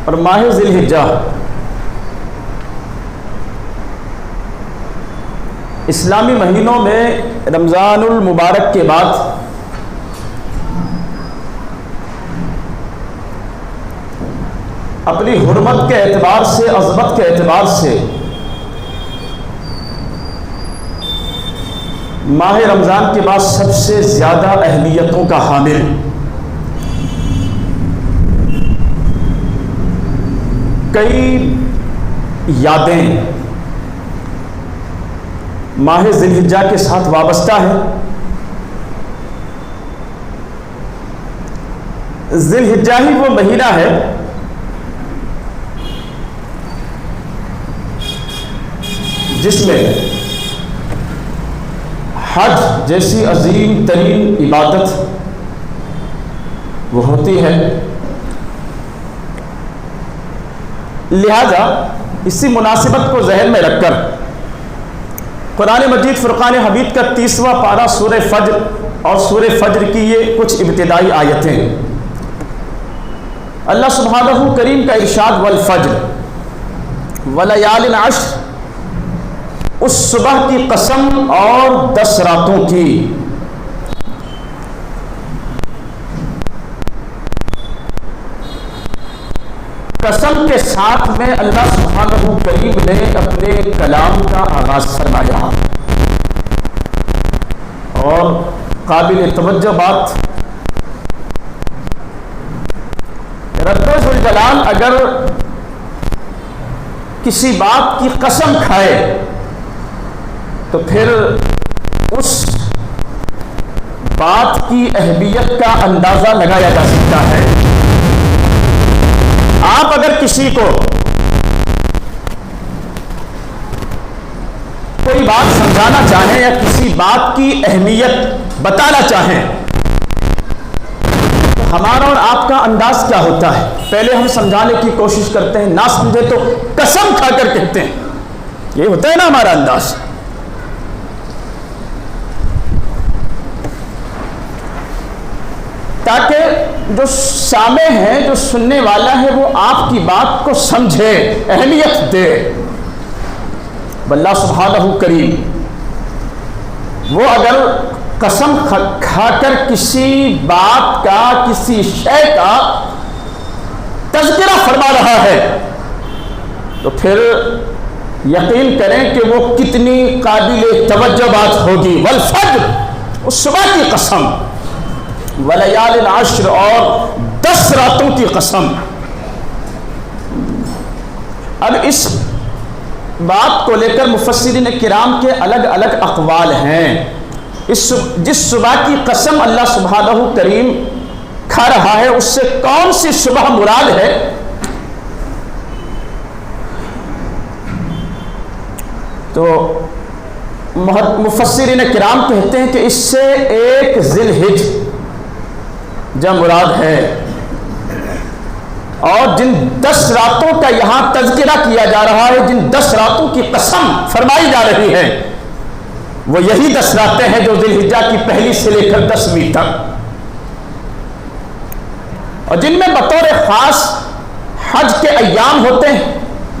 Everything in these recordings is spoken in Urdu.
اور ماہ ذی الحجہ اسلامی مہینوں میں رمضان المبارک کے بعد اپنی حرمت کے اعتبار سے، عظمت کے اعتبار سے ماہ رمضان کے بعد سب سے زیادہ اہمیتوں کا حامل کئی یادیں ماہ ذی الحجہ کے ساتھ وابستہ ہے۔ ذی الحجہ ہی وہ مہینہ ہے جس میں حج جیسی عظیم ترین عبادت وہ ہوتی ہے، لہذا اسی مناسبت کو ذہن میں رکھ کر قرآن مجید فرقان حمید کا 30واں پارہ سورہ فجر اور سورہ فجر کی یہ کچھ ابتدائی آیتیں، اللہ سبحانہ کریم کا ارشاد والفجر ولیال عشر، اس صبح کی قسم اور 10 راتوں کی۔ قسم کے ساتھ میں اللہ سبحانہ کریم نے اپنے کلام کا آغاز فرمایا، اور قابل توجہ بات، رب ذوالجلال اگر کسی بات کی قسم کھائے تو پھر اس بات کی اہمیت کا اندازہ لگایا جا سکتا ہے۔ آپ اگر کسی کو کوئی بات سمجھانا چاہیں یا کسی بات کی اہمیت بتانا چاہیں تو ہمارا اور آپ کا انداز کیا ہوتا ہے؟ پہلے ہم سمجھانے کی کوشش کرتے ہیں، نہ سمجھے تو قسم کھا کر کہتے ہیں، یہ ہوتا ہے نا ہمارا انداز۔ تاکہ جو سامع ہے، جو سننے والا ہے، وہ آپ کی بات کو سمجھے، اہمیت دے۔ اللہ سبحانہ کریم وہ اگر قسم کھا کر کسی بات کا، کسی شے کا تذکرہ فرما رہا ہے تو پھر یقین کریں کہ وہ کتنی قابل توجہ بات ہوگی۔ والفجر، اس صبح کی قسم، ولیال عشر، اور 10 راتوں کی قسم۔ اب اس بات کو لے کر مفسرین کرام کے الگ الگ اقوال ہیں۔ جس صبح کی قسم اللہ سبحانہ کریم کھا رہا ہے، اس سے کون سی صبح مراد ہے؟ تو مفسرین کرام کہتے ہیں کہ اس سے ایک ذی الحجہ مراد ہے، اور جن 10 راتوں کا یہاں تذکرہ کیا جا رہا ہے، جن 10 راتوں کی قسم فرمائی جا رہی ہے، وہ یہی 10 راتیں ہیں جو ذی الحجہ کی پہلی سے لے کر 10ویں تک، اور جن میں بطور خاص حج کے ایام ہوتے ہیں،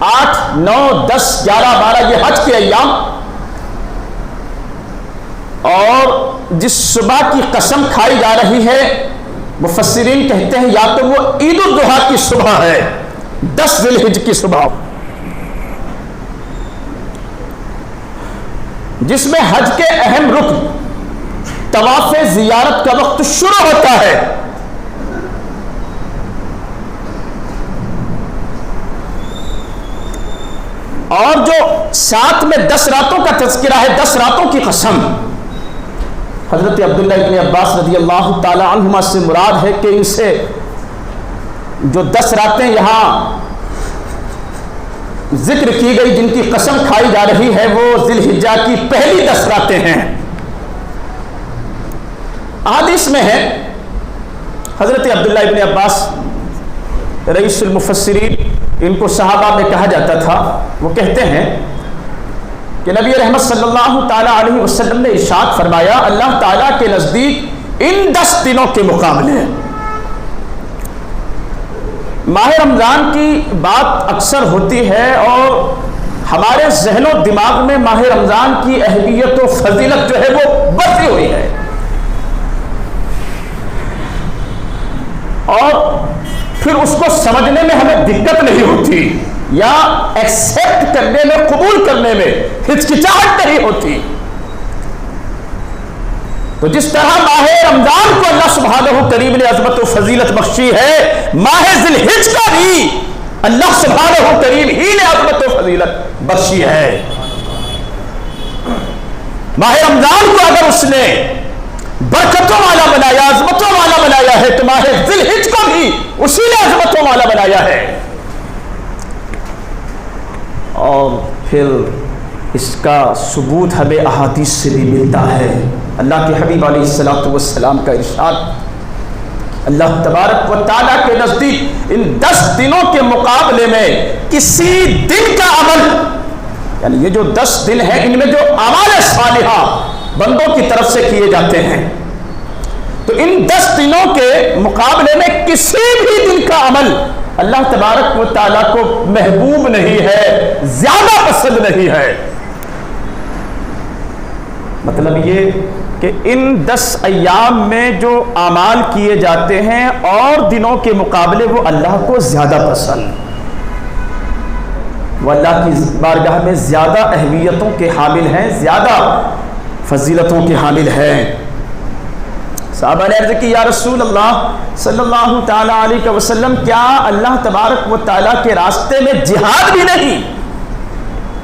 8، 9، 10، 11، 12 یہ حج کے ایام، اور جس صبح کی قسم کھائی جا رہی ہے مفسرین کہتے ہیں یا تو وہ عید الاضحیٰ کی صبح ہے، 10 ذی الحجہ کی صبح، جس میں حج کے اہم رکن طواف زیارت کا وقت شروع ہوتا ہے، اور جو ساتھ میں 10 راتوں کا تذکرہ ہے، 10 راتوں کی قسم، حضرت عبداللہ ابن عباس رضی اللہ تعالی عنہما سے مراد ہے کہ ان سے جو 10 راتیں یہاں ذکر کی گئی، جن کی قسم کھائی جا رہی ہے، وہ ذی الحجہ کی پہلی 10 راتیں ہیں۔ حدیث میں ہے، حضرت عبداللہ ابن عباس رئیس المفسرین، ان کو صحابہ میں کہا جاتا تھا، وہ کہتے ہیں کہ نبی رحمت صلی اللہ تعالی علیہ وسلم نے ارشاد فرمایا، اللہ تعالیٰ کے نزدیک ان 10 دنوں کے مقابلے ماہ رمضان کی بات اکثر ہوتی ہے اور ہمارے ذہن و دماغ میں ماہ رمضان کی اہمیت و فضیلت جو ہے وہ بڑھتی ہوئی ہے، اور پھر اس کو سمجھنے میں ہمیں دقت نہیں ہوتی یا ایکسیپٹ کرنے میں، قبول کرنے میں ہچکچاہٹ نہیں ہوتی۔ تو جس طرح ماہ رمضان کو اللہ سبحانہ کریم نے عظمت و فضیلت بخشی ہے، ماہ ذی الحجہ کا بھی اللہ سبحانہ کریم ہی نے عظمت و فضیلت بخشی ہے۔ ماہ رمضان کو اگر اس نے برکتوں والا بنایا، عظمتوں والا بنایا ہے، تو ماہ ذی الحجہ کو بھی اسی نے عظمتوں والا بنایا ہے۔ اور پھر اس کا ثبوت ہمیں احادیث سے بھی ملتا ہے۔ اللہ کے حبیب علیہ الصلوۃ والسلام کا ارشاد، اللہ تبارک و تعالیٰ کے نزدیک ان 10 دنوں کے مقابلے میں کسی دن کا عمل، یعنی یہ جو 10 دن ہیں ان میں جو اعمال صالحہ بندوں کی طرف سے کیے جاتے ہیں، تو ان 10 دنوں کے مقابلے میں کسی بھی دن کا عمل اللہ تبارک و تعالیٰ کو محبوب نہیں ہے، زیادہ پسند نہیں ہے۔ مطلب یہ کہ ان 10 ایام میں جو اعمال کیے جاتے ہیں اور دنوں کے مقابلے وہ اللہ کو زیادہ پسند، وہ اللہ کی بارگاہ میں زیادہ اہمیتوں کے حامل ہیں، زیادہ فضیلتوں کے حامل ہیں۔ صحابہ نے عرض کی، یا رسول اللہ صلی اللہ تعالیٰ علیہ وسلم، کیا اللہ تبارک و تعالیٰ کے راستے میں جہاد بھی نہیں،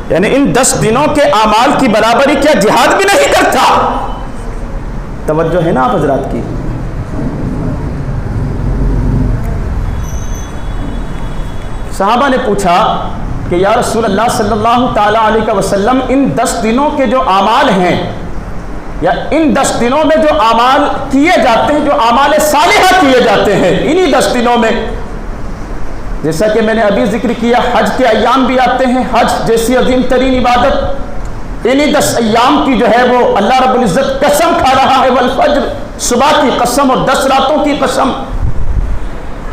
یعنی ان 10 دنوں کے اعمال کی برابری کیا جہاد بھی نہیں کرتا؟ توجہ ہے نا آپ حضرات کی؟ صحابہ نے پوچھا کہ یا رسول اللہ صلی اللہ تعالیٰ علیہ وسلم، ان 10 دنوں کے جو اعمال ہیں یا ان 10 دنوں میں جو اعمال کیے جاتے ہیں، جو اعمال صالحہ کیے جاتے ہیں انہی 10 دنوں میں، جیسا کہ میں نے ابھی ذکر کیا حج کے ایام بھی آتے ہیں، حج جیسی عظیم ترین عبادت انہی 10 ایام کی جو ہے وہ اللہ رب العزت قسم کھا رہا ہے، والفجر، صبح کی قسم اور 10 راتوں کی قسم۔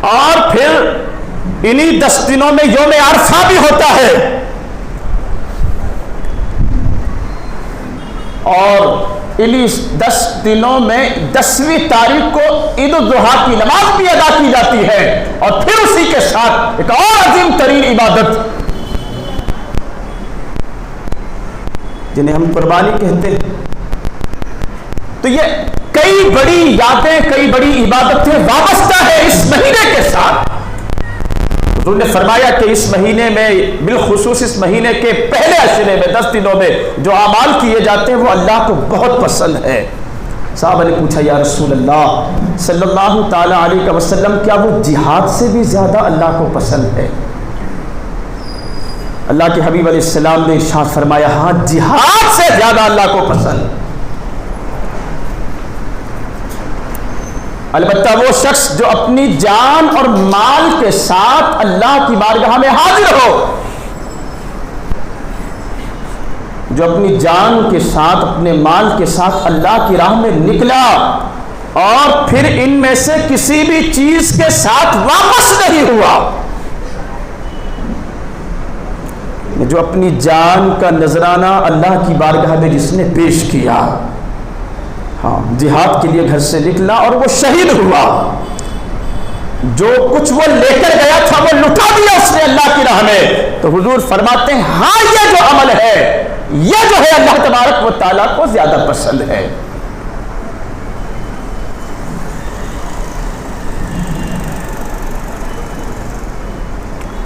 اور پھر انہی 10 دنوں میں یوم عرفہ بھی ہوتا ہے، اور انہی 10 دنوں میں 10ویں تاریخ کو عید الاضحیٰ کی نماز بھی ادا کی جاتی ہے، اور پھر اسی کے ساتھ ایک اور عظیم ترین عبادت جنہیں ہم قربانی کہتے ہیں۔ تو یہ کئی بڑی یادیں، کئی بڑی عبادتیں وابستہ ہے اس مہینے کے ساتھ۔ حضور نے فرمایا کہ اس مہینے میں، بالخصوص اس مہینے کے پہلے عشرے میں، 10 دنوں میں جو اعمال کیے جاتے ہیں وہ اللہ کو بہت پسند ہے۔ صحابہ نے پوچھا، یا رسول اللہ صلی اللہ تعالیٰ علیہ وسلم، کیا وہ جہاد سے بھی زیادہ اللہ کو پسند ہے؟ اللہ کے حبیب علیہ السلام نے ارشاد فرمایا، ہاں جہاد سے زیادہ اللہ کو پسند۔ البتہ وہ شخص جو اپنی جان اور مال کے ساتھ اللہ کی بارگاہ میں حاضر ہو، جو اپنی جان کے ساتھ، اپنے مال کے ساتھ اللہ کی راہ میں نکلا اور پھر ان میں سے کسی بھی چیز کے ساتھ واپس نہیں ہوا، جو اپنی جان کا نذرانہ اللہ کی بارگاہ میں جس نے پیش کیا، ہاں جہاد کے لیے گھر سے نکلا اور وہ شہید ہوا، جو کچھ وہ لے کر گیا تھا وہ لٹا دیا اس نے اللہ کی راہ میں، تو حضور فرماتے ہیں ہاں یہ جو عمل ہے، یہ جو ہے اللہ تبارک و تعالیٰ کو زیادہ پسند ہے۔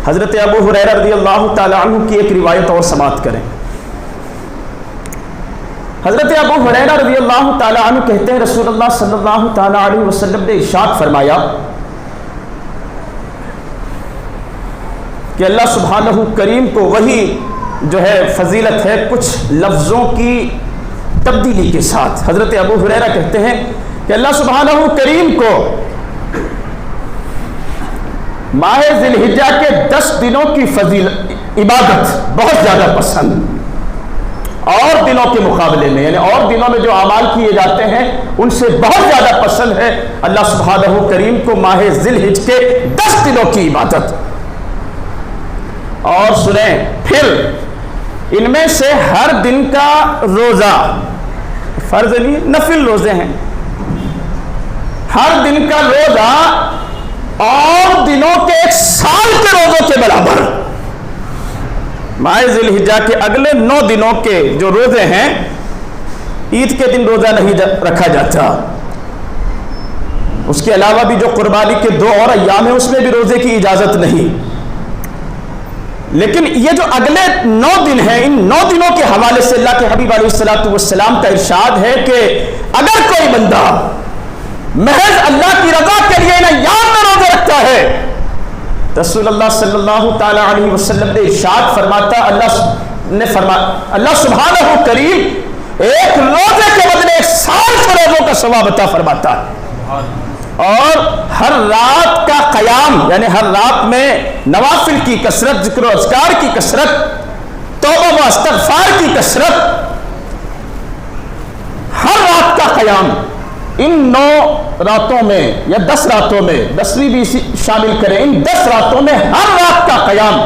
حضرت ابو ہریرہ رضی اللہ تعالیٰ عنہ کی ایک روایت اور سماعت کریں۔ حضرت ابو ہریرہ رضی اللہ تعالیٰ عنہ کہتے ہیں، رسول اللہ صلی اللہ تعالیٰ علیہ وسلم نے ارشاد فرمایا کہ اللہ سبحانہ کریم کو وہی جو ہے فضیلت ہے کچھ لفظوں کی تبدیلی کے ساتھ۔ حضرت ابو ہریرہ کہتے ہیں کہ اللہ سبحانہ کریم کو ماہ ذی الحجہ کے 10 دنوں کی فضیلت، عبادت بہت زیادہ پسند، اور دنوں کے مقابلے میں، یعنی اور دنوں میں جو اعمال کیے جاتے ہیں ان سے بہت زیادہ پسند ہے اللہ سبحانہ کریم کو ماہ ذی الحجہ کے 10 دنوں کی عبادت۔ اور سنیں پھر ان میں سے ہر دن کا روزہ، فرض نہیں نفل روزے ہیں، ہر دن کا روزہ اور دنوں کے 1 سال کے روزوں کے برابر۔ ماہ ذی الحجہ کے اگلے 9 دنوں کے جو روزے ہیں، عید کے دن روزہ نہیں رکھا جاتا، اس کے علاوہ بھی جو قربانی کے 2 اور ایام ہیں اس میں بھی روزے کی اجازت نہیں، لیکن یہ جو اگلے 9 دن ہیں، ان 9 دنوں کے حوالے سے اللہ کے حبیب علیہ السلام کا ارشاد ہے کہ اگر کوئی بندہ محض اللہ کی رضا کے لیے ان ایام میں روزے رکھتا ہے، رسول اللہ صلی اللہ تعالی علیہ وسلم نے ارشاد فرماتا، اللہ سبحانہ کریم ایک روزے کے بدلے 1 سال کے روزوں کا ثواب عطا فرماتا ہے۔ اور ہر رات کا قیام، یعنی ہر رات میں نوافل کی کثرت، ذکر و اذکار کی کثرت، توبہ و استغفار کی کثرت، ہر رات کا قیام، ان 9 راتوں میں یا 10 راتوں میں، 10ویں بھی شامل کریں، ان 10 راتوں میں ہر رات کا قیام،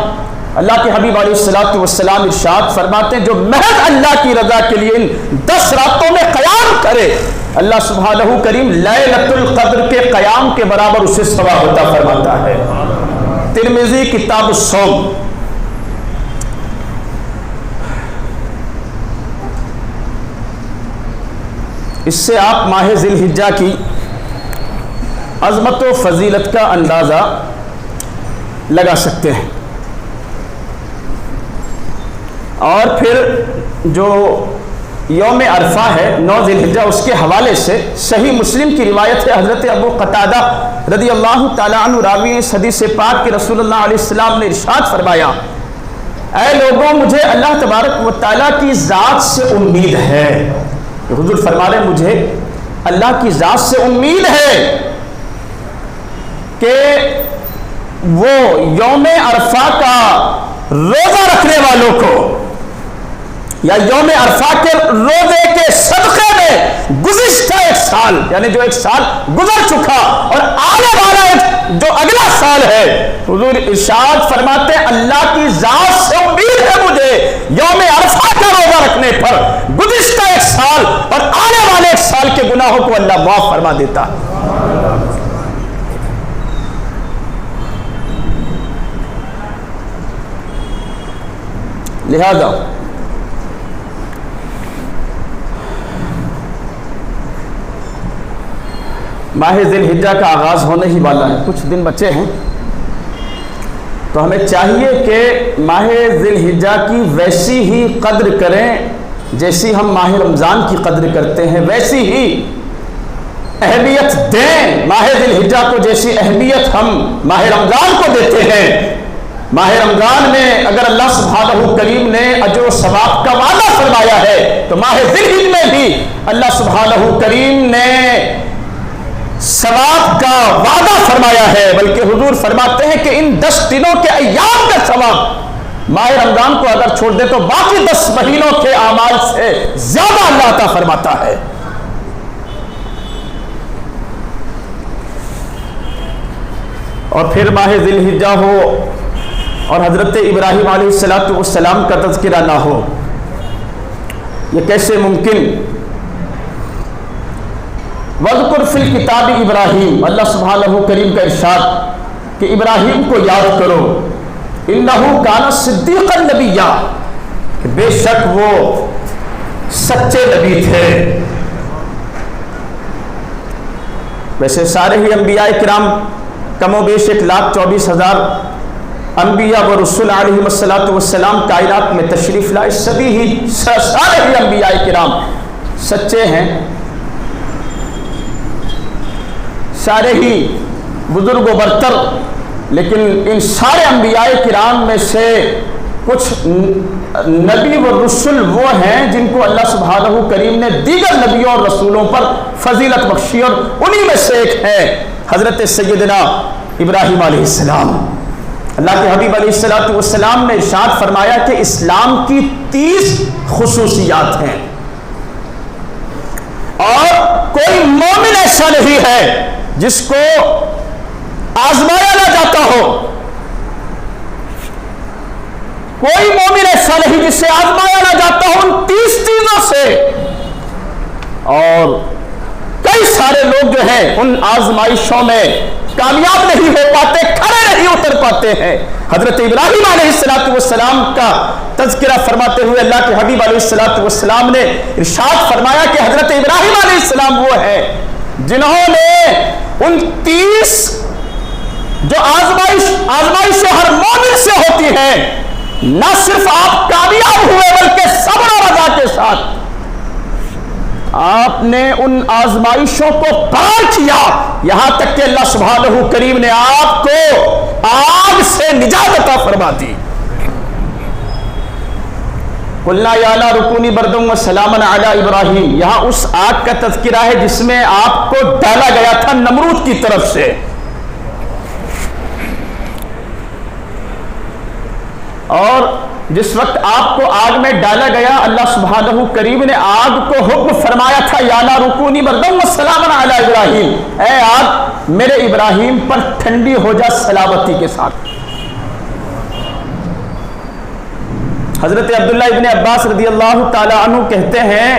اللہ کے حبیب علیہ السلام ارشاد فرماتے ہیں جو محض اللہ کی رضا کے لیے ان 10 راتوں میں قیام کرے، اللہ سبحانہ کریم لیلۃ القدر کے قیام کے برابر اسے ثواب عطا فرماتا ہے۔ ترمذی کتاب الصوم۔ اس سے آپ ماہ ذی الحجہ کی عظمت و فضیلت کا اندازہ لگا سکتے ہیں۔ اور پھر جو یوم عرفہ ہے 9 ذی الحجہ، اس کے حوالے سے صحیح مسلم کی روایت ہے، حضرت ابو قتادہ رضی اللہ تعالیٰ عنہ راوی اس حدیث پاک کہ رسول اللہ علیہ السلام نے ارشاد فرمایا، اے لوگوں مجھے اللہ تبارک و تعالیٰ کی ذات سے امید ہے، حضور فرما رہے مجھے اللہ کی ذات سے امید ہے کہ وہ یوم عرفہ کا روزہ رکھنے والوں کو یا یوم عرفہ کے روزے کے صدقے میں گزشتہ 1 سال، یعنی جو 1 سال گزر چکا اور آنے والا جو اگلا سال ہے، حضور ارشاد فرماتے ہیں اللہ کی ذات سے امید ہے مجھے یوم عرفہ کا روزہ رکھنے پر گزشتہ 1 سال اور آنے والے 1 سال کے گناہوں کو اللہ معاف فرما دیتا ہے۔ لہذا ماہ ذی الحجہ کا آغاز ہونے ہی والا ہے، کچھ دن بچے ہیں، تو ہمیں چاہیے کہ ماہ ذی الحجہ کی ویسی ہی قدر کریں جیسی ہم ماہ رمضان کی قدر کرتے ہیں، ویسی ہی اہمیت دیں ماہ ذی الحجہ کو جیسی اہمیت ہم ماہ رمضان کو دیتے ہیں۔ ماہ رمضان میں اگر اللہ سبحانہ کریم نے اجر و ثواب کا وعدہ فرمایا ہے تو ماہ ذی الحجہ میں بھی اللہ سبحانہ کریم نے ثواب کا وعدہ فرمایا ہے، بلکہ حضور فرماتے ہیں کہ ان 10 دنوں کے ایام کا ثواب ماہ رمضان کو اگر چھوڑ دے تو باقی 10 مہینوں کے اعمال سے زیادہ اللہ عطا فرماتا ہے۔ اور پھر ماہ ذی الحجہ ہو اور حضرت ابراہیم علیہ السلام کا تذکرہ نہ ہو، یہ کیسے ممکن؟ وَاذْكُرْ فِي الْكِتَابِ ابراہیم، اللہ سبحانہ کریم کا ارشاد کہ ابراہیم کو یاد کرو، اِنَّهُ كَانَ صِدِّيقًا نَبِيًّا، کہ بے شک وہ سچے نبی تھے۔ ویسے سارے ہی انبیاء کرام کم و بیش 1,24,000 انبیاء و رسول علیہ السلام کائنات میں تشریف لائے، سارے ہی انبیاء کرام سچے ہیں، سارے ہی بزرگ و برتر، لیکن ان سارے انبیاء کرام میں سے کچھ نبی و رسول وہ ہیں جن کو اللہ سبحانہ کریم نے دیگر نبیوں اور رسولوں پر فضیلت بخشی، اور انہی میں سے ایک ہے حضرت سیدنا ابراہیم علیہ السلام۔ اللہ کے حبیب علیہ الصلوۃ والسلام نے ارشاد فرمایا کہ اسلام کی 30 خصوصیات ہیں، اور کوئی مومن ایسا نہیں ہے جس کو آزمایا نہ جاتا ہو، کوئی مومن ایسا نہیں جس سے آزمایا نہ جاتا ہو ان 30 چیزوں سے۔ اور کئی سارے لوگ جو ہیں ان آزمائشوں میں کامیاب نہیں ہو پاتے، کھڑے نہیں اتر پاتے ہیں۔ حضرت ابراہیم علیہ السلام کا تذکرہ فرماتے ہوئے اللہ کے حبیب علیہ السلام نے ارشاد فرمایا کہ حضرت ابراہیم علیہ السلام وہ ہے جنہوں نے ان 30 جو آزمائش ہر مومن سے ہوتی ہے، نہ صرف آپ کامیاب ہوئے بلکہ صبر و رضا کے ساتھ آپ نے ان آزمائشوں کو پار کیا، یہاں تک کہ اللہ سبحانہ کریم نے آپ کو آگ سے نجات عطا فرما دی۔ قلنا یا نار کونی بردا وسلاما علی ابراہیم، یہاں اس آگ کا تذکرہ ہے جس میں آپ کو ڈالا گیا تھا نمرود کی طرف سے، اور جس وقت آپ کو آگ میں ڈالا گیا اللہ سبحانہ کریم نے آگ کو حکم فرمایا تھا یا نار کونی بردا وسلاما علی ابراہیم، اے آگ میرے ابراہیم پر ٹھنڈی ہو جا سلامتی کے ساتھ۔ حضرت عبداللہ ابن عباس رضی اللہ تعالی عنہ کہتے ہیں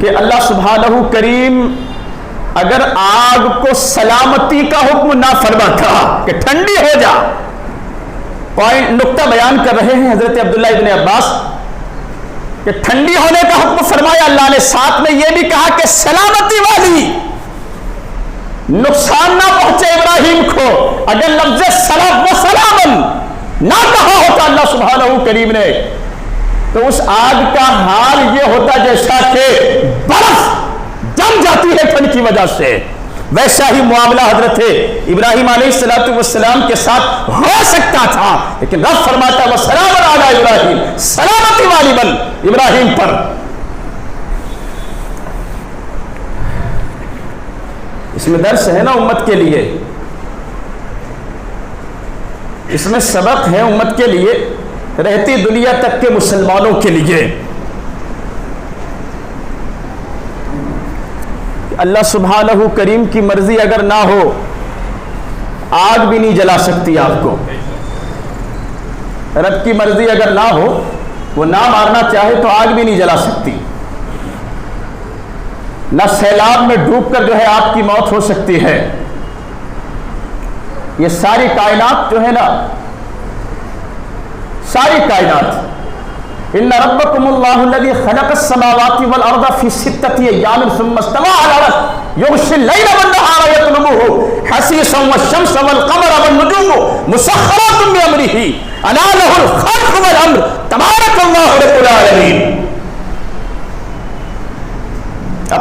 کہ اللہ سبحانہ کریم اگر آگ کو سلامتی کا حکم نہ فرماتا کہ ٹھنڈی ہو جا، نقطہ بیان کر رہے ہیں حضرت عبداللہ ابن عباس کہ ٹھنڈی ہونے کا حکم فرمایا اللہ نے، ساتھ میں یہ بھی کہا کہ سلامتی والی، نقصان نہ پہنچے ابراہیم کو، اگر لفظ سلام و سلامن نہ کہا ہوتا اللہ سبحانہ کریم نے تو اس آگ کا حال یہ ہوتا جیسا کہ برف جم جاتی ہے ٹھنڈ کی وجہ سے، ویسا ہی معاملہ حضرت ابراہیم علیہ السلام کے ساتھ ہو سکتا تھا، لیکن رب فرماتا ہے وَسَلَامٌ عَلَىٰ ابراہیم، سلامتی والی بن ابراہیم پر۔ اس میں درس ہے نا امت کے لیے، اس میں سبق ہے امت کے لیے، رہتی دنیا تک کے مسلمانوں کے لیے۔ اللہ سبحانہ کریم کی مرضی اگر نہ ہو آگ بھی نہیں جلا سکتی آپ کو، رب کی مرضی اگر نہ ہو وہ نہ مارنا چاہے تو آگ بھی نہیں جلا سکتی، نہ سیلاب میں ڈوب کر جو ہے آپ کی موت ہو سکتی ہے۔ یہ ساری کائنات جو ہے نا، ساری کائنات، ان ربکم اللہ الذی خلق السماوات والارض فی 6 ایام ثم استوى على العرش یغشی اللیل والنہار یطلبه حثیثا والشمس والقمر والنجوم مسخرات بامرہ الا له الخلق والامر تبارک اللہ رب العالمین۔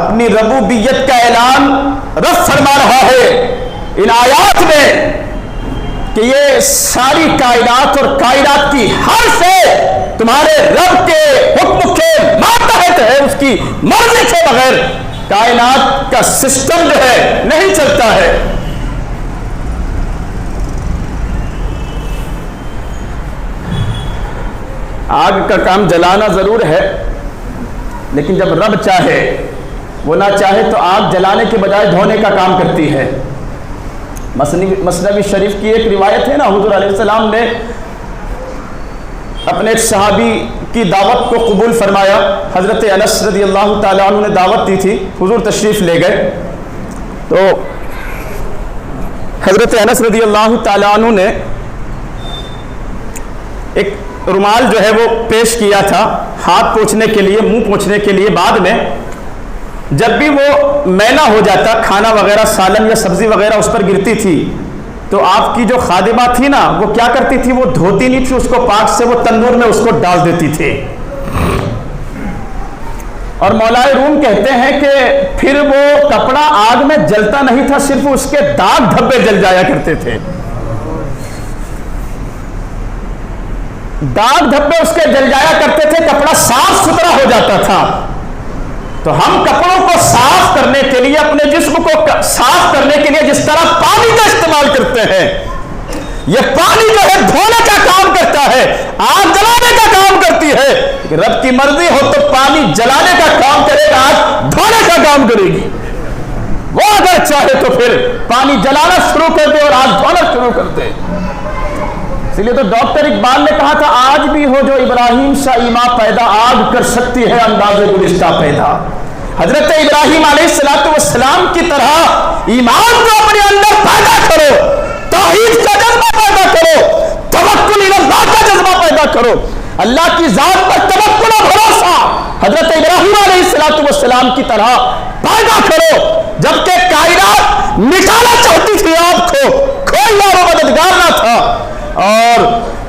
اپنی ربوبیت کا اعلان رب فرما رہا ہے ان آیات میں کہ یہ ساری کائنات اور کائنات کی ہر شے تمہارے رب کے حکم کے ماتحت ہے، اس کی مرضی کے بغیر کائنات کا سسٹم جو ہے نہیں چلتا ہے۔ آگ کا کام جلانا ضرور ہے، لیکن جب رب چاہے، وہ نہ چاہے تو آگ جلانے کے بجائے دھونے کا کام کرتی ہے۔ مسنوی شریف کی ایک روایت ہے نا، حضور علیہ السلام نے اپنے ایک صحابی کی دعوت کو قبول فرمایا، حضرت انس رضی اللہ تعالیٰ عنہ نے دعوت دی تھی، حضور تشریف لے گئے تو حضرت انس رضی اللہ تعالیٰ عنہ نے ایک رومال جو ہے وہ پیش کیا تھا ہاتھ پوچھنے کے لیے، منہ پوچھنے کے لیے۔ بعد میں جب بھی وہ میلا ہو جاتا، کھانا وغیرہ سالن یا سبزی وغیرہ اس پر گرتی تھی تو آپ کی جو خادمہ تھی نا، وہ کیا کرتی تھی، وہ دھوتی نہیں تھی اس کو پاک سے، وہ تندور میں اس کو ڈال دیتی تھی۔ اور مولائے روم کہتے ہیں کہ پھر وہ کپڑا آگ میں جلتا نہیں تھا، صرف اس کے داغ دھبے جل جایا کرتے تھے، داغ دھبے اس کے جل جایا کرتے تھے، کپڑا صاف ستھرا ہو جاتا تھا۔ تو ہم کپڑوں کو صاف کرنے کے لیے، اپنے جسم کو صاف کرنے کے لیے جس طرح پانی کا استعمال کرتے ہیں، یہ پانی جو ہے دھونے کا کام کرتا ہے، آگ جلانے کا کام کرتی ہے، رب کی مرضی ہو تو پانی جلانے کا کام کرے گا، آگ دھونے کا کام کرے گی۔ وہ اگر چاہے تو پھر پانی جلانا شروع کر دے اور آگ دھونا شروع کر دے۔ اس لیے تو ڈاکٹر اقبال نے کہا تھا آج بھی ہو جو ابراہیم سا ایما پیدا، آگ کر سکتی ہے انداز گلستہ پیدا۔ حضرت ابراہیم علیہ السلام کی طرح ایمان کو اپنے اندر پیدا کرو، توحید کا جذبہ پیدا کرو، توکل اللہ کا جذبہ پیدا کرو، اللہ کی ذات پر توکل و بھروسہ حضرت ابراہیم علیہ السلام کی طرح پیدا کرو۔ جبکہ کائنات نکالا چاہتی تھی آپ کو، کوئی اور مددگار نہ تھا، اور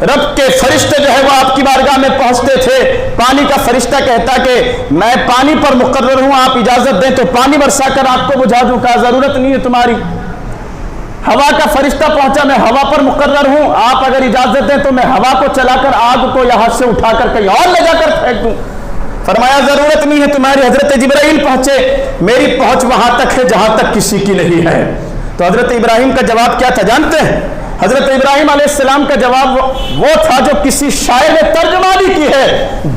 رب کے فرشتے جو ہے وہ آپ کی بارگاہ میں پہنچتے تھے۔ پانی کا فرشتہ کہتا کہ میں پانی پر مقرر ہوں، آپ اجازت دیں تو پانی برسا کر آگ کو بجھا دوں، کہا ضرورت نہیں ہے تمہاری۔ ہوا کا فرشتہ پہنچا، میں ہوا پر مقرر ہوں، آپ اگر اجازت دیں تو میں ہوا کو چلا کر آگ کو یہاں سے اٹھا کر کہیں اور لے جا کر پھینک دوں۔ فرمایا ضرورت نہیں ہے تمہاری۔ حضرت جبرائیل پہنچے، میری پہنچ وہاں تک ہے جہاں تک کسی کی نہیں ہے۔ تو حضرت ابراہیم کا جواب کیا تھا جانتے ہیں؟ حضرت ابراہیم علیہ السلام کا جواب وہ تھا جو کسی شاعر نے ترجمانی کی ہے،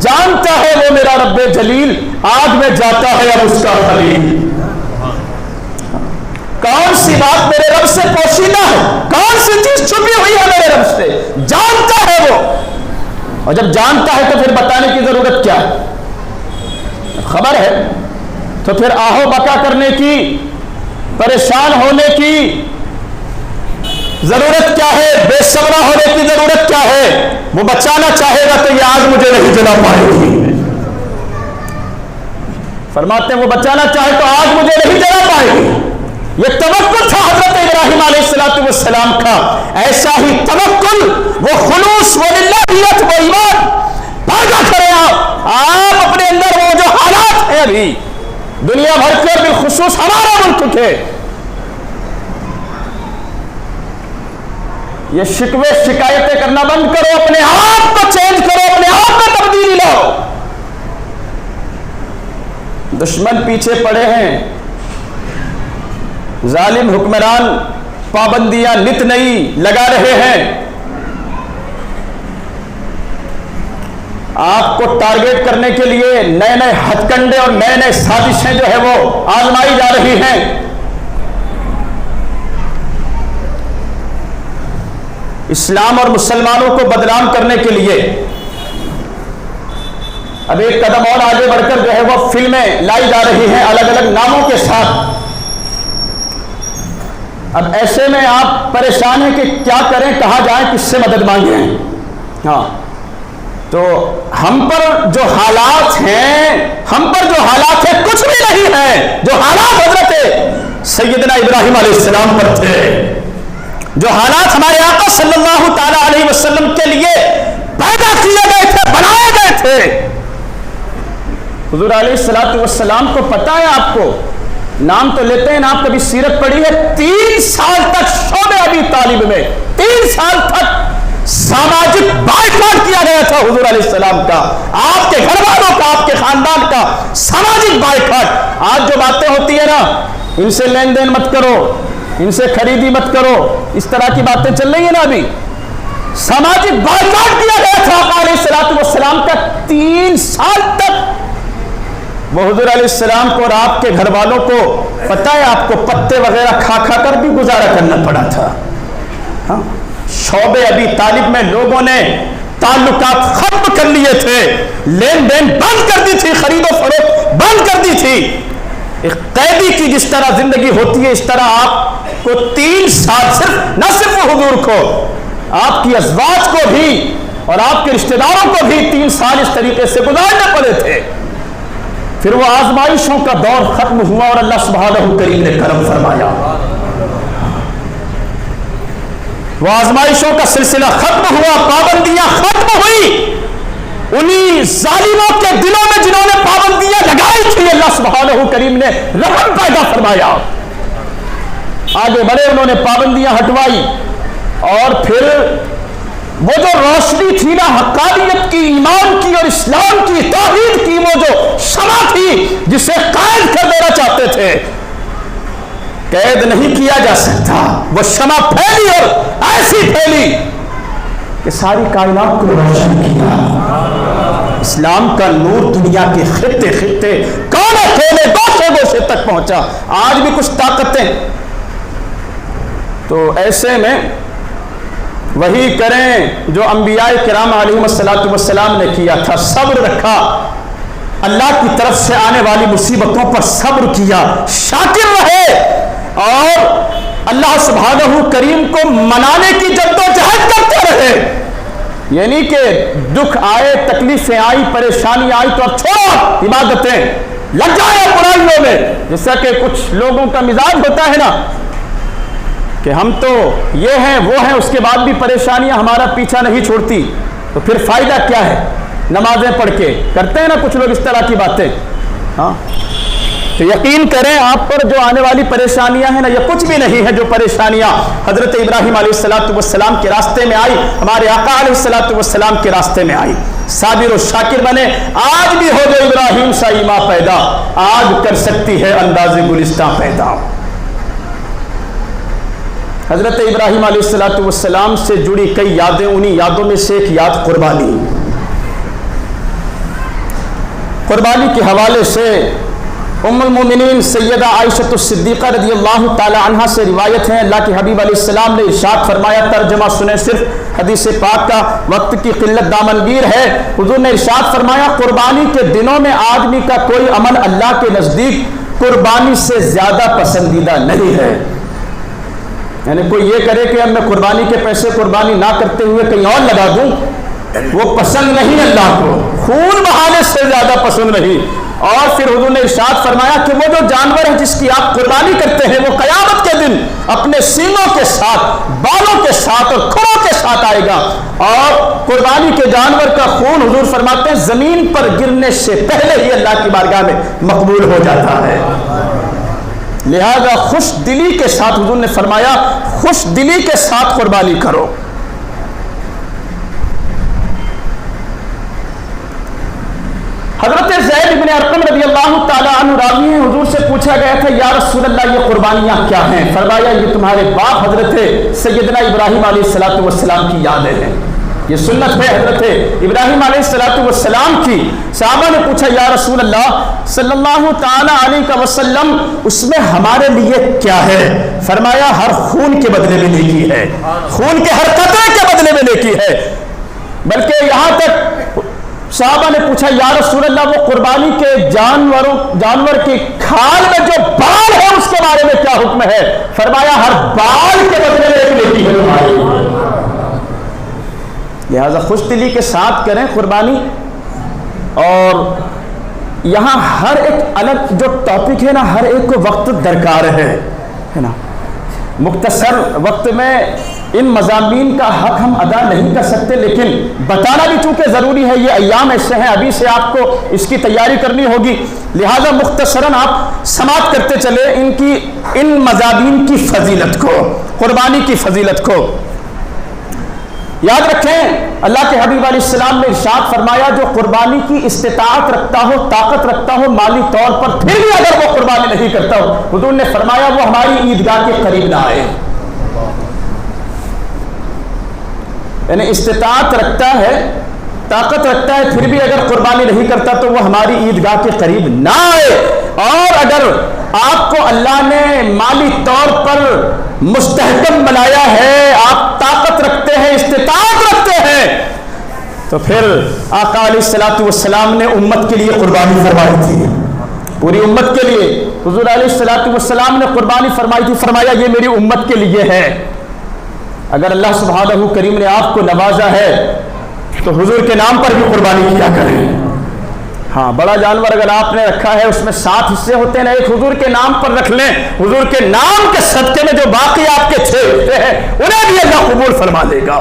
جانتا ہے وہ میرا رب جلیل، آگ میں جاتا ہے اب اس کا خلیل۔ کون سی بات میرے رب سے پوشیدہ ہے، کون سی چیز چھپی ہوئی ہے میرے رب سے، جانتا ہے وہ۔ اور جب جانتا ہے تو پھر بتانے کی ضرورت کیا ہے؟ خبر ہے تو پھر آہو بکا کرنے کی، پریشان ہونے کی ضرورت کیا ہے، بے صبرا ہونے کی ضرورت کیا ہے؟ وہ بچانا چاہے گا تو یہ آگ مجھے نہیں جلا پائے گی۔ فرماتے ہیں وہ بچانا چاہے تو آگ مجھے نہیں جلا پائے گی۔ یہ توکل تھا حضرت ابراہیم علیہ السلام کا، ایسا ہی توکل، وہ خلوص، وہ للہیت، وہ ایمان پیدا کریں آپ اپنے اندر۔ وہ جو حالات ہیں ابھی دنیا بھر کے، بالخصوص ہمارا ملک کے، یہ شکوے شکایتیں کرنا بند کرو، اپنے آپ کو چینج کرو، اپنے آپ میں تبدیلی لاؤ۔ دشمن پیچھے پڑے ہیں، ظالم حکمران پابندیاں نت نئی لگا رہے ہیں، آپ کو ٹارگیٹ کرنے کے لیے نئے نئے ہتھ کنڈے اور نئے نئے سازشیں جو ہے وہ آزمائی جا رہی ہیں۔ اسلام اور مسلمانوں کو بدنام کرنے کے لیے اب ایک قدم اور آگے بڑھ کر جو ہے وہ فلمیں لائی جا رہی ہیں الگ الگ ناموں کے ساتھ۔ اب ایسے میں آپ پریشان ہیں کہ کیا کریں، کہاں جائیں، کس سے مدد مانگیں؟ ہاں، تو ہم پر جو حالات ہیں کچھ بھی نہیں ہے، جو حالات حضرت سیدنا ابراہیم علیہ السلام پر تھے، جو حالات ہمارے آقا صلی اللہ تعالی علیہ وسلم کے لیے پیدا کیے گئے تھے، بنائے گئے تھے۔ حضور علیہ السلام کو پتا ہے، آپ کو نام تو لیتے ہیں نا، آپ کبھی سیرت پڑھی ہے، 3 سال تک شعبہ ابی طالب میں 3 سال تک سماجک بائیکاٹ کیا گیا تھا حضور علیہ السلام کا، آپ کے گھر والوں کا، آپ کے خاندان کا سماجک بائیکاٹ۔ آج جو باتیں ہوتی ہیں نا، ان سے لین دین مت کرو، ان سے خریدی مت کرو، اس طرح کی باتیں چل رہی ہیں نا، ابھی سماجک بائیکاٹ کیا گیا تھا آقا علیہ السلام کا 3 سال تک۔ وہ حضور علیہ السلام کو اور آپ کے گھر والوں کو پتہ ہے، آپ کو پتے وغیرہ کھا کھا کر بھی گزارا کرنا پڑا تھا۔ ہاں، شعبے ابی طالب میں لوگوں نے تعلقات ختم کر لیے تھے، لین دین بند کر دی تھی، خرید و فروخت بند کر دی تھی۔ ایک قیدی کی جس طرح زندگی ہوتی ہے، اس طرح آپ کو 3 سال صرف، نہ صرف حضور کو، آپ کی ازواج کو بھی اور آپ کے رشتہ داروں کو بھی 3 سال اس طریقے سے گزارنے پڑے تھے۔ پھر وہ آزمائشوں کا دور ختم ہوا اور اللہ سبحانہ کریم نے کرم فرمایا، وہ آزمائشوں کا سلسلہ ختم ہوا، پابندیاں ختم ہوئی۔ انہی ظالموں کے دلوں میں جنہوں نے پابندیاں لگائی تھی، اللہ سبحانہ کریم نے رحم پیدا فرمایا، آگے بڑھے، انہوں نے پابندیاں ہٹوائی، اور پھر وہ جو روشنی تھی نا حقانیت کی، ایمان کی اور اسلام کی، توحید کی، وہ جو شمع تھی جسے قائم کر دینا چاہتے تھے، قید نہیں کیا جا سکتا. وہ شمع پھیلی اور ایسی پھیلی کہ ساری کائنات کو روشن کیا. اسلام کا نور دنیا کے خطے خطے کونے کونے گوشے گوشے تک پہنچا. آج بھی کچھ طاقتیں تو ایسے میں وہی کریں جو انبیاء کرام علیہم السلام نے کیا تھا. صبر رکھا, اللہ کی طرف سے آنے والی مصیبتوں پر صبر کیا, شاکر رہے اور اللہ سبحانہ کریم کو منانے کی جدوجہد کرتے رہے. یعنی کہ دکھ آئے, تکلیفیں آئی, پریشانی آئی تو اب چھوڑو عبادتیں, لگ جائے برائیوں میں. جیسا کہ کچھ لوگوں کا مزاج ہوتا ہے نا کہ ہم تو یہ ہیں وہ ہیں, اس کے بعد بھی پریشانیاں ہمارا پیچھا نہیں چھوڑتی, تو پھر فائدہ کیا ہے. نمازیں پڑھ کے کرتے ہیں نا کچھ لوگ اس طرح کی باتیں. ہاں تو یقین کریں آپ پر جو آنے والی پریشانیاں ہیں نا, یہ کچھ بھی نہیں ہے جو پریشانیاں حضرت ابراہیم علیہ السلام کے راستے میں آئی, ہمارے آقا علیہ السلام کے راستے میں آئی. صابر و شاکر بنے. آج بھی ہو جو ابراہیم سا ایمان پیدا, آج کر سکتی ہے انداز گلستان پیدا. حضرت ابراہیم علیہ السلام سے جڑی کئی یادیں, انہی یادوں میں سے ایک یاد قربانی. قربانی کے حوالے سے ام المومنین سیدہ عائشہ الصدیقہ رضی اللہ تعالی عنہا سے روایت ہے. اللہ کے حبیب علیہ السلام نے ارشاد فرمایا, ترجمہ سنیں صرف حدیث پاک کا, وقت کی قلت دامنگیر ہے. حضور نے ارشاد فرمایا, قربانی کے دنوں میں آدمی کا کوئی عمل اللہ کے نزدیک قربانی سے زیادہ پسندیدہ نہیں ہے. یعنی کوئی یہ کرے کہ اب میں قربانی کے پیسے قربانی نہ کرتے ہوئے کہیں اور لگا دوں, وہ پسند نہیں اللہ کو, خون بہانے سے زیادہ پسند نہیں. اور پھر حضور نے ارشاد فرمایا کہ وہ جو جانور ہے جس کی آپ قربانی کرتے ہیں, وہ قیامت کے دن اپنے سینگوں کے ساتھ, بالوں کے ساتھ اور کھروں کے ساتھ آئے گا. اور قربانی کے جانور کا خون حضور فرماتے ہیں زمین پر گرنے سے پہلے ہی اللہ کی بارگاہ میں مقبول ہو جاتا ہے. لہذا خوش دلی کے ساتھ, حضور نے فرمایا خوش دلی کے ساتھ قربانی کرو. حضرت زید بن ارقم رضی اللہ تعالی عنہ راوی ہیں, حضور سے پوچھا گیا تھا یا رسول اللہ یہ قربانیاں کیا ہیں؟ فرمایا یہ تمہارے باپ حضرت سیدنا ابراہیم علیہ السلام کی یادیں ہیں, یہ سنت ہے حضرت ابراہیم علیہ السلام کی. صحابہ نے پوچھا یا رسول اللہ صلی اللہ تعالی علیہ وسلم اس میں ہمارے لیے کیا ہے؟ فرمایا ہر خون کے بدلے میں نیکی ہے, خون کے ہر قطرے کے بدلے میں نیکی ہے. بلکہ یہاں تک صحابہ نے پوچھا یا رسول اللہ وہ قربانی کے جانور کی کھال میں جو بال ہے اس کے بارے میں کیا حکم ہے؟ فرمایا ہر بال کے بدلے میں ایک نیکی ہے تمہاری. لہذا خوش دلی کے ساتھ کریں قربانی. اور یہاں ہر ایک الگ جو ٹاپک ہے نا, ہر ایک کو وقت درکار ہے نا. مختصر وقت میں ان مضامین کا حق ہم ادا نہیں کر سکتے, لیکن بتانا بھی چونکہ ضروری ہے. یہ ایام ایسے ہیں, ابھی سے آپ کو اس کی تیاری کرنی ہوگی. لہذا مختصراً آپ سماعت کرتے چلے ان مضامین کی فضیلت کو, قربانی کی فضیلت کو. یاد رکھیں اللہ کے حبیب علیہ السلام نے ارشاد فرمایا جو قربانی کی استطاعت رکھتا ہو, طاقت رکھتا ہو مالی طور پر, پھر بھی اگر وہ قربانی نہیں کرتا ہو, حضور نے فرمایا وہ ہماری عیدگاہ کے قریب نہ آئے. یعنی استطاعت رکھتا ہے, طاقت رکھتا ہے, پھر بھی اگر قربانی نہیں کرتا تو وہ ہماری عیدگاہ کے قریب نہ آئے. اور اگر آپ کو اللہ نے مالی طور پر مستحکم بنایا ہے, آپ طاقت رکھتے ہیں, استطاعت رکھتے ہیں, تو پھر آقا علیہ السلام نے امت کے لیے قربانی فرمائی تھی, پوری امت کے لیے. حضور علیہ السلام نے قربانی فرمائی تھی, فرمایا یہ میری امت کے لیے ہے. اگر اللہ سبحانہ کریم نے آپ کو نوازا ہے تو حضور کے نام پر بھی قربانی کیا کریں. ہاں بڑا جانور اگر آپ نے رکھا ہے اس میں 7 حصے ہوتے ہیں, ایک حضور کے نام پر رکھ لیں, حضور کے نام کے صدقے میں جو باقی آپ کے 6 حصے ہیں انہیں بھی اللہ قبول فرما لے گا.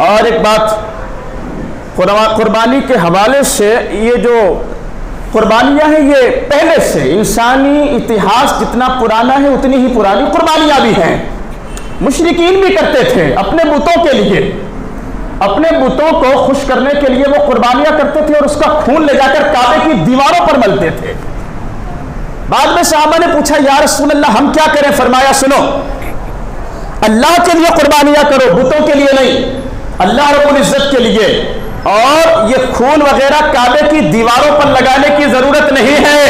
اور ایک بات قربانی کے حوالے سے, یہ جو قربانیاں ہیں یہ پہلے سے انسانی اتہاس جتنا پرانا ہے اتنی ہی پرانی قربانیاں بھی ہیں. مشرکین بھی کرتے تھے اپنے بتوں کے لیے, اپنے بتوں کو خوش کرنے کے لیے وہ قربانیاں کرتے تھے اور اس کا خون لے جا کر کعبے کی دیواروں پر ملتے تھے. بعد میں صحابہ نے پوچھا یا رسول اللہ ہم کیا کریں؟ فرمایا سنو، اللہ کے لیے قربانیاں کرو، بتوں کے لیے نہیں، اللہ رب العزت کے لیے. اور یہ خون وغیرہ کعبے کی دیواروں پر لگانے کی ضرورت نہیں ہے.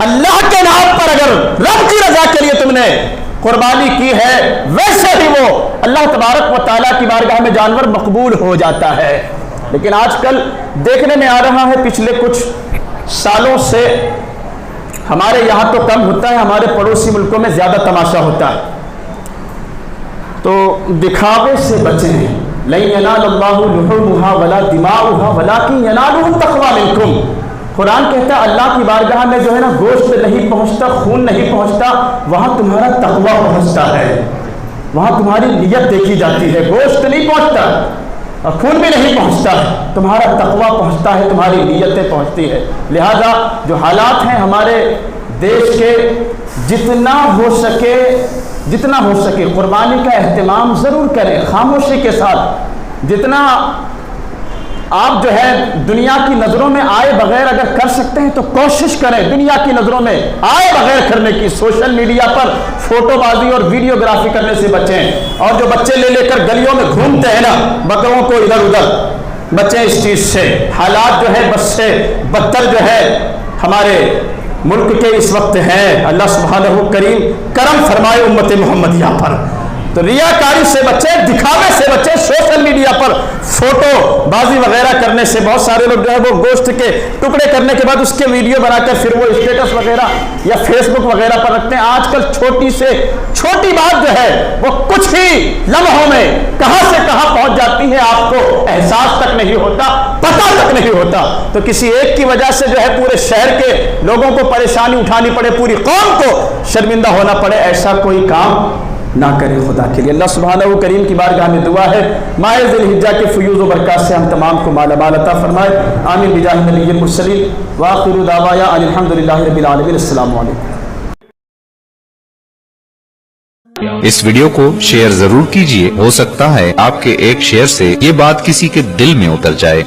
اللہ کے نام پر اگر رب کی رضا کے لیے تم نے قربانی کی ہے، ویسے ہی وہ اللہ تبارک و تعالیٰ کی بارگاہ میں جانور مقبول ہو جاتا ہے. لیکن آج کل دیکھنے میں آ رہا ہے، پچھلے کچھ سالوں سے ہمارے یہاں تو کم ہوتا ہے، ہمارے پڑوسی ملکوں میں زیادہ تماشا ہوتا ہے. تو دکھاوے سے بچیں. لن ینال اللہ لحومها ولا دماؤها ولکن ینالہ التقوی منکم. قرآن کہتا ہے اللہ کی بارگاہ میں جو ہے نا گوشت نہیں پہنچتا، خون نہیں پہنچتا، وہاں تمہارا تقوی پہنچتا ہے، وہاں تمہاری نیت دیکھی جاتی ہے. گوشت نہیں پہنچتا اور خون بھی نہیں پہنچتا ہے، تمہارا تقوی پہنچتا ہے، تمہاری نیتیں پہنچتی ہے. لہذا جو حالات ہیں ہمارے دیش کے، جتنا ہو سکے قربانی کا اہتمام ضرور کریں خاموشی کے ساتھ. جتنا آپ جو ہے دنیا کی نظروں میں آئے بغیر اگر کر سکتے ہیں تو کوشش کریں دنیا کی نظروں میں آئے بغیر کرنے کی. سوشل میڈیا پر فوٹو بازی اور ویڈیوگرافی کرنے سے بچیں. اور جو بچے لے کر گلیوں میں گھومتے ہیں نا بکروں کو ادھر ادھر، بچیں اس چیز سے. حالات جو ہے بس سے بدتر جو ہے ہمارے ملک کے اس وقت ہیں. اللہ سبحانہ کریم کرم فرمائے امت محمدیہ پر. تو ریاکاری سے بچے، دکھاوے سے بچے. سوشل میڈیا پر فوٹو بازی وغیرہ کرنے سے بہت سارے لوگ جو ہے وہ گوشت کے ٹکڑے کرنے کے بعد اس کے ویڈیو بنا کر پھر وہ اسٹیٹس وغیرہ یا فیس بک وغیرہ پر رکھتے ہیں. آج کل چھوٹی سے چھوٹی بات جو ہے وہ کچھ ہی لمحوں میں کہاں سے کہاں پہنچ جاتی ہے، آپ کو احساس تک نہیں ہوتا، پتہ تک نہیں ہوتا. تو کسی ایک کی وجہ سے جو ہے پورے شہر کے لوگوں کو پریشانی اٹھانی پڑے، پوری قوم کو شرمندہ ہونا پڑے، ایسا کوئی کام نہ کرے خدا کے لیے. اللہ سبحانہ کریم کی بارگاہ میں دعا ہے ماہ ذی الحجہ کے فیوز و برکات سے ہم تمام کو مالا مال عطا فرمائے. آمین بجاہ نبی المرسلین وآخر دعوانا ان الحمدللہ رب العالمین. السلام علیکم. اس ویڈیو کو شیئر ضرور کیجئے، ہو سکتا ہے آپ کے ایک شیئر سے یہ بات کسی کے دل میں اتر جائے.